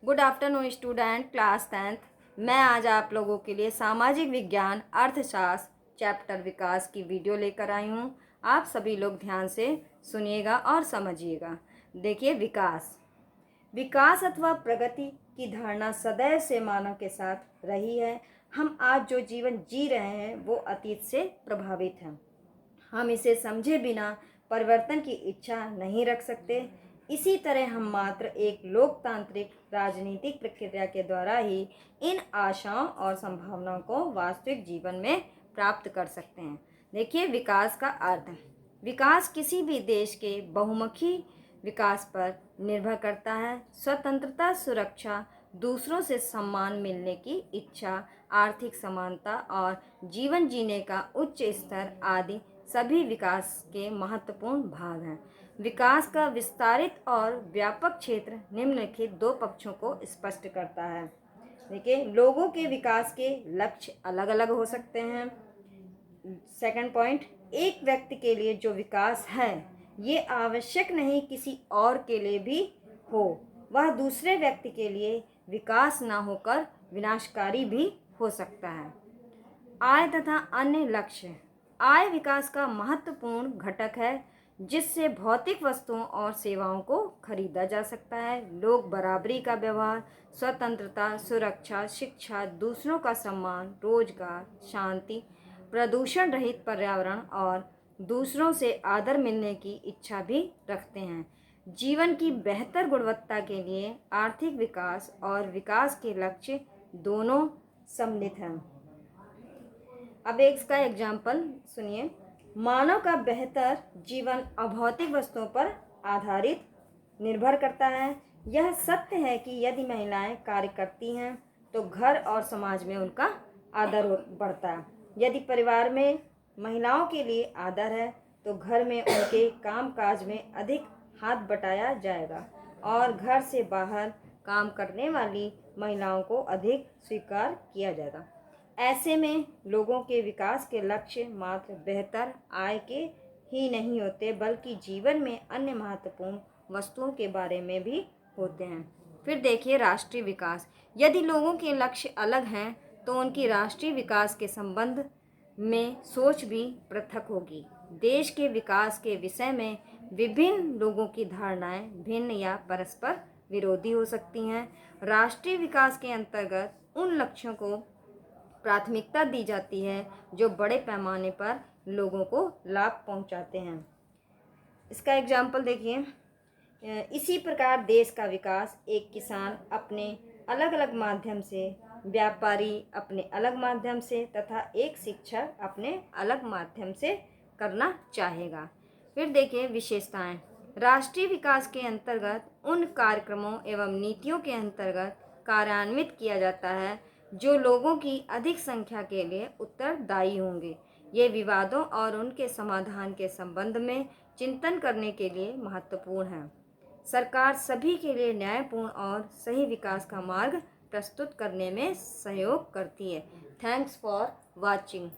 Good afternoon student, class 10th। मैं आज आप लोगों के लिए सामाजिक विज्ञान अर्थशास्त्र चैप्टर विकास की वीडियो लेकर आई हूँ। आप सभी लोग ध्यान से सुनिएगा और समझिएगा। देखिए, विकास अथवा प्रगति की धारणा सदैव से मानव के साथ रही है। हम आज जो जीवन जी रहे हैं वो अतीत से प्रभावित है। हम इसे समझे बिना परिवर्तन की इच्छा नहीं रख सकते। इसी तरह हम मात्र एक लोकतांत्रिक राजनीतिक प्रक्रिया के द्वारा ही इन आशाओं और संभावनाओं को वास्तविक जीवन में प्राप्त कर सकते हैं। देखिए, विकास का अर्थ। विकास किसी भी देश के बहुमुखी विकास पर निर्भर करता है। स्वतंत्रता, सुरक्षा, दूसरों से सम्मान मिलने की इच्छा, आर्थिक समानता और जीवन जीने का उच्च स्तर आदि सभी विकास के महत्वपूर्ण भाग हैं। विकास का विस्तारित और व्यापक क्षेत्र निम्नलिखित दो पक्षों को स्पष्ट करता है। देखिए, लोगों के विकास के लक्ष्य अलग अलग हो सकते हैं। सेकंड पॉइंट, एक व्यक्ति के लिए जो विकास है ये आवश्यक नहीं किसी और के लिए भी हो। वह दूसरे व्यक्ति के लिए विकास ना होकर विनाशकारी भी हो सकता है। आय तथा अन्य लक्ष्य। आय विकास का महत्वपूर्ण घटक है जिससे भौतिक वस्तुओं और सेवाओं को खरीदा जा सकता है। लोग बराबरी का व्यवहार, स्वतंत्रता, सुरक्षा, शिक्षा, दूसरों का सम्मान, रोजगार, शांति, प्रदूषण रहित पर्यावरण और दूसरों से आदर मिलने की इच्छा भी रखते हैं। जीवन की बेहतर गुणवत्ता के लिए आर्थिक विकास और विकास के लक्ष्य दोनों सम्मिलित हैं। अब इसका एग्जाम्पल सुनिए। मानव का बेहतर जीवन अभौतिक वस्तुओं पर आधारित निर्भर करता है। यह सत्य है कि यदि महिलाएं कार्य करती हैं तो घर और समाज में उनका आदर बढ़ता है। यदि परिवार में महिलाओं के लिए आदर है तो घर में उनके कामकाज में अधिक हाथ बटाया जाएगा और घर से बाहर काम करने वाली महिलाओं को अधिक स्वीकार किया जाएगा। ऐसे में लोगों के विकास के लक्ष्य मात्र बेहतर आय के ही नहीं होते बल्कि जीवन में अन्य महत्वपूर्ण वस्तुओं के बारे में भी होते हैं। फिर देखिए, राष्ट्रीय विकास। यदि लोगों के लक्ष्य अलग हैं तो उनकी राष्ट्रीय विकास के संबंध में सोच भी पृथक होगी। देश के विकास के विषय में विभिन्न लोगों की धारणाएं भिन्न या परस्पर विरोधी हो सकती हैं। राष्ट्रीय विकास के अंतर्गत उन लक्ष्यों को प्राथमिकता दी जाती है जो बड़े पैमाने पर लोगों को लाभ पहुंचाते हैं। इसका एग्जाम्पल देखिए। इसी प्रकार देश का विकास एक किसान अपने अलग अलग माध्यम से, व्यापारी अपने अलग माध्यम से तथा एक शिक्षक अपने अलग माध्यम से करना चाहेगा। फिर देखिए, विशेषताएं। राष्ट्रीय विकास के अंतर्गत उन कार्यक्रमों एवं नीतियों के अंतर्गत कार्यान्वित किया जाता है जो लोगों की अधिक संख्या के लिए उत्तरदायी होंगे। ये विवादों और उनके समाधान के संबंध में चिंतन करने के लिए महत्वपूर्ण है। सरकार सभी के लिए न्यायपूर्ण और सही विकास का मार्ग प्रस्तुत करने में सहयोग करती है। Thanks for watching.